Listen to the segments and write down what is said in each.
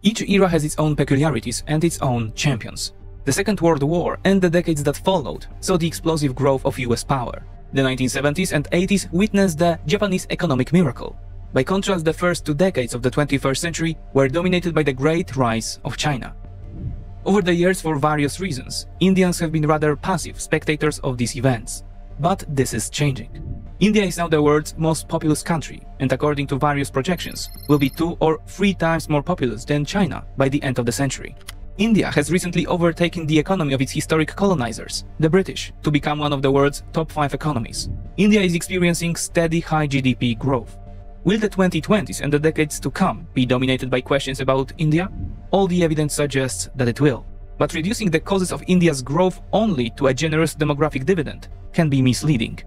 Each era has its own peculiarities and its own champions. The Second World War and the decades that followed saw the explosive growth of US power. The 1970s and 80s witnessed the Japanese economic miracle. By contrast, the first 2 decades of the 21st century were dominated by the great rise of China. Over the years, for various reasons, Indians have been rather passive spectators of these events. But this is changing. India is now the world's most populous country, and according to various projections, will be 2 or 3 times more populous than China by the end of the century. India has recently overtaken the economy of its historic colonizers, the British, to become one of the world's top 5 economies. India is experiencing steady high GDP growth. Will the 2020s and the decades to come be dominated by questions about India? All the evidence suggests that it will. But reducing the causes of India's growth only to a generous demographic dividend can be misleading.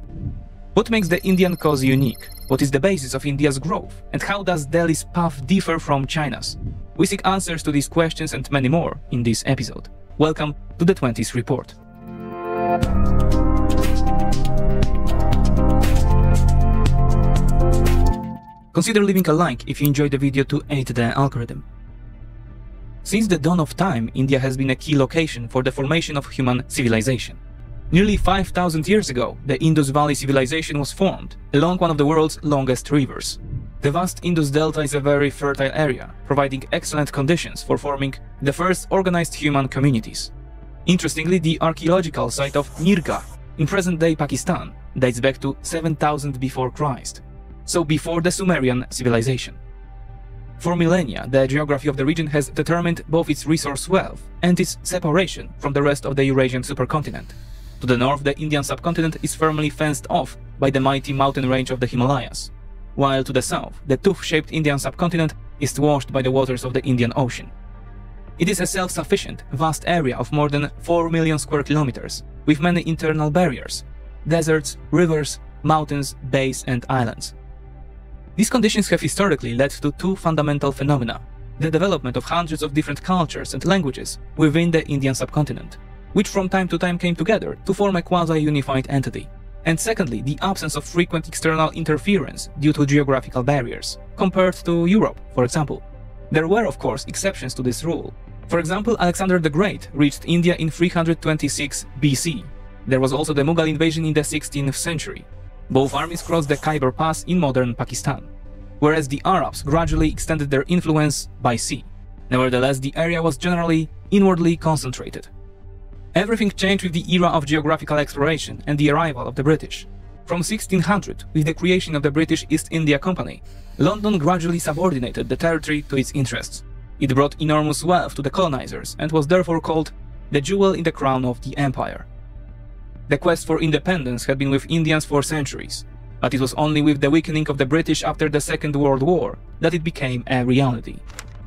What makes the Indian cause unique? What is the basis of India's growth? And how does Delhi's path differ from China's? We seek answers to these questions and many more in this episode. Welcome to the 20s Report. Consider leaving a like if you enjoyed the video to aid the algorithm. Since the dawn of time, India has been a key location for the formation of human civilization. Nearly 5,000 years ago, the Indus Valley civilization was formed along one of the world's longest rivers. The vast Indus Delta is a very fertile area, providing excellent conditions for forming the first organized human communities. Interestingly, the archaeological site of Nirga in present-day Pakistan dates back to 7000 before Christ, so before the Sumerian civilization. For millennia, the geography of the region has determined both its resource wealth and its separation from the rest of the Eurasian supercontinent. To the north, the Indian subcontinent is firmly fenced off by the mighty mountain range of the Himalayas, while to the south, the tooth-shaped Indian subcontinent is washed by the waters of the Indian Ocean. It is a self-sufficient, vast area of more than 4 million square kilometers, with many internal barriers: deserts, rivers, mountains, bays, and islands. These conditions have historically led to 2 fundamental phenomena: the development of hundreds of different cultures and languages within the Indian subcontinent, which from time to time came together to form a quasi-unified entity. And secondly, the absence of frequent external interference due to geographical barriers, compared to Europe, for example. There were, of course, exceptions to this rule. For example, Alexander the Great reached India in 326 BC. There was also the Mughal invasion in the 16th century. Both armies crossed the Khyber Pass in modern Pakistan, whereas the Arabs gradually extended their influence by sea. Nevertheless, the area was generally inwardly concentrated. Everything changed with the era of geographical exploration and the arrival of the British. From 1600, with the creation of the British East India Company, London gradually subordinated the territory to its interests. It brought enormous wealth to the colonizers and was therefore called the jewel in the crown of the empire. The quest for independence had been with Indians for centuries, but it was only with the weakening of the British after the Second World War that it became a reality.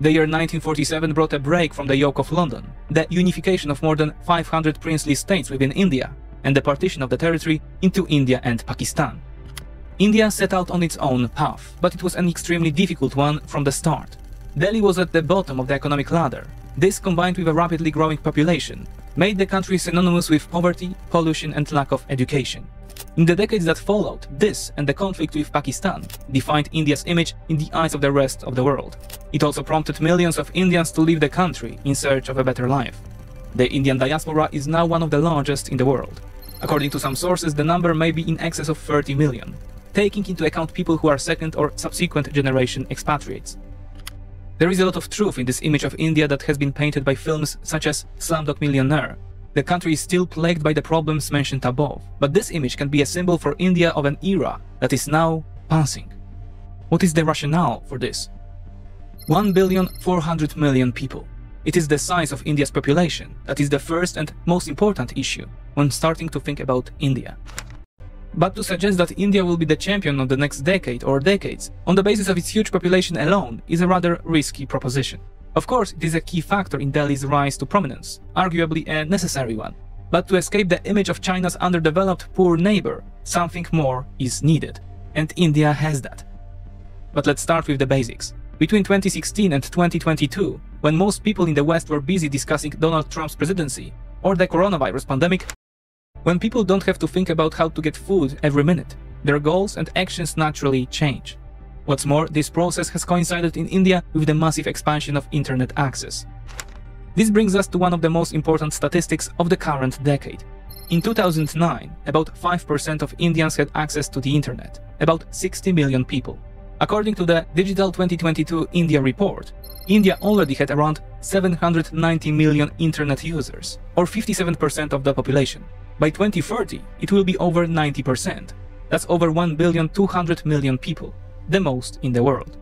The year 1947 brought a break from the yoke of London, the unification of more than 500 princely states within India, and the partition of the territory into India and Pakistan. India set out on its own path, but it was an extremely difficult one from the start. Delhi was at the bottom of the economic ladder. This, combined with a rapidly growing population, made the country synonymous with poverty, pollution, and lack of education. In the decades that followed, this and the conflict with Pakistan defined India's image in the eyes of the rest of the world. It also prompted millions of Indians to leave the country in search of a better life. The Indian diaspora is now one of the largest in the world. According to some sources, the number may be in excess of 30 million, taking into account people who are second or subsequent generation expatriates. There is a lot of truth in this image of India that has been painted by films such as Slumdog Millionaire. The country is still plagued by the problems mentioned above, but this image can be a symbol for India of an era that is now passing. What is the rationale for this? 1,400,000,000 people. It is the size of India's population that is the first and most important issue when starting to think about India. But to suggest that India will be the champion of the next decade or decades on the basis of its huge population alone is a rather risky proposition. Of course, it is a key factor in Delhi's rise to prominence, arguably a necessary one. But to escape the image of China's underdeveloped poor neighbor, something more is needed. And India has that. But let's start with the basics. Between 2016 and 2022, when most people in the West were busy discussing Donald Trump's presidency or the coronavirus pandemic, when people don't have to think about how to get food every minute, their goals and actions naturally change. What's more, this process has coincided in India with the massive expansion of internet access. This brings us to one of the most important statistics of the current decade. In 2009, about 5% of Indians had access to the internet, about 60 million people. According to the Digital 2022 India report, India already had around 790 million internet users, or 57% of the population. By 2030, it will be over 90%. That's over 1,200,000,000 people, the most in the world.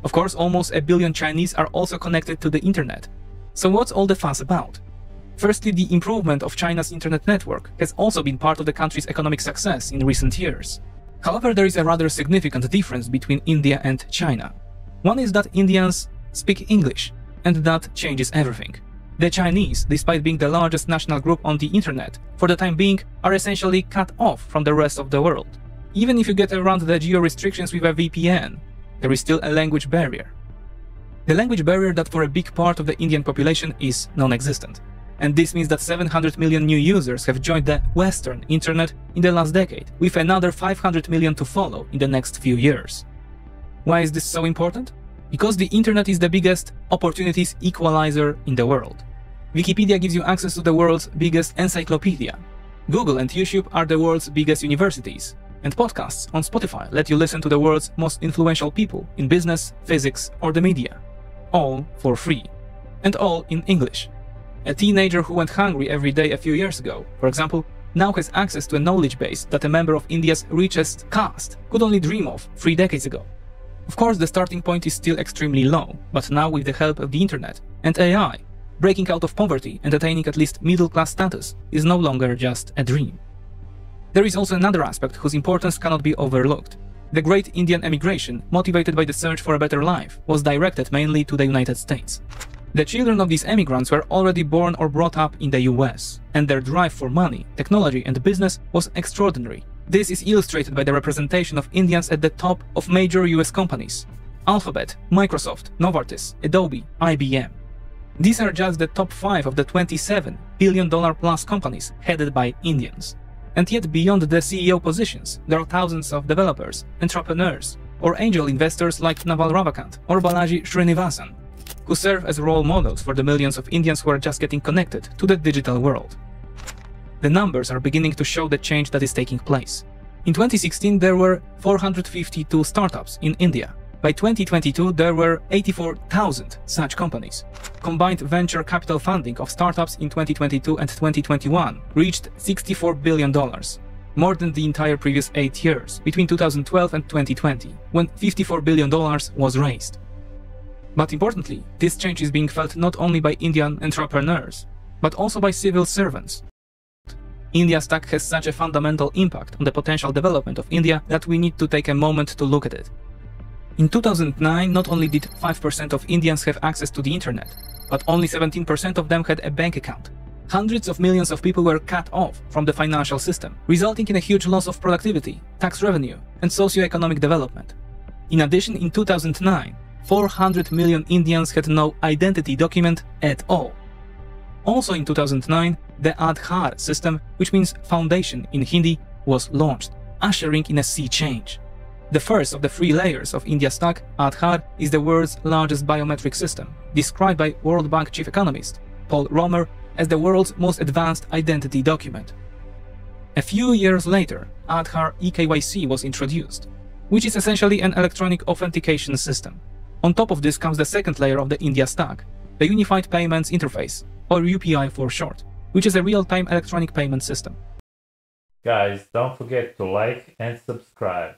Of course, almost a billion Chinese are also connected to the internet. So what's all the fuss about? Firstly, the improvement of China's internet network has also been part of the country's economic success in recent years. However, there is a rather significant difference between India and China. One is that Indians speak English, and that changes everything. The Chinese, despite being the largest national group on the internet, for the time being, are essentially cut off from the rest of the world. Even if you get around the geo-restrictions with a VPN, there is still a language barrier. The language barrier that for a big part of the Indian population is non-existent. And this means that 700 million new users have joined the Western internet in the last decade, with another 500 million to follow in the next few years. Why is this so important? Because the internet is the biggest opportunities equalizer in the world. Wikipedia gives you access to the world's biggest encyclopedia. Google and YouTube are the world's biggest universities. And podcasts on Spotify let you listen to the world's most influential people in business, physics, or the media. All for free. And all in English. A teenager who went hungry every day a few years ago, for example, now has access to a knowledge base that a member of India's richest caste could only dream of 3 decades ago. Of course, the starting point is still extremely low, but now with the help of the internet and AI, breaking out of poverty and attaining at least middle-class status is no longer just a dream. There is also another aspect whose importance cannot be overlooked. The great Indian emigration, motivated by the search for a better life, was directed mainly to the United States. The children of these emigrants were already born or brought up in the US, and their drive for money, technology and business was extraordinary. This is illustrated by the representation of Indians at the top of major US companies: Alphabet, Microsoft, Novartis, Adobe, IBM. These are just the top 5 of the $27 billion plus companies headed by Indians. And yet beyond the CEO positions, there are thousands of developers, entrepreneurs, or angel investors like Naval Ravikant or Balaji Srinivasan, who serve as role models for the millions of Indians who are just getting connected to the digital world. The numbers are beginning to show the change that is taking place. In 2016, there were 452 startups in India. By 2022, there were 84,000 such companies. Combined venture capital funding of startups in 2022 and 2021 reached $64 billion, more than the entire previous 8 years, between 2012 and 2020, when $54 billion was raised. But importantly, this change is being felt not only by Indian entrepreneurs, but also by civil servants. India's tech has such a fundamental impact on the potential development of India that we need to take a moment to look at it. In 2009, not only did 5% of Indians have access to the internet, but only 17% of them had a bank account. Hundreds of millions of people were cut off from the financial system, resulting in a huge loss of productivity, tax revenue, and socio-economic development. In addition, in 2009, 400 million Indians had no identity document at all. Also in 2009, the Aadhaar system, which means foundation in Hindi, was launched, ushering in a sea change. The first of the 3 layers of India's stack, Aadhaar, is the world's largest biometric system, described by World Bank chief economist Paul Romer as the world's most advanced identity document. A few years later, Aadhaar eKYC was introduced, which is essentially an electronic authentication system. On top of this comes the second layer of the India stack, the Unified Payments Interface, or UPI for short, which is a real-time electronic payment system. Guys, don't forget to like and subscribe.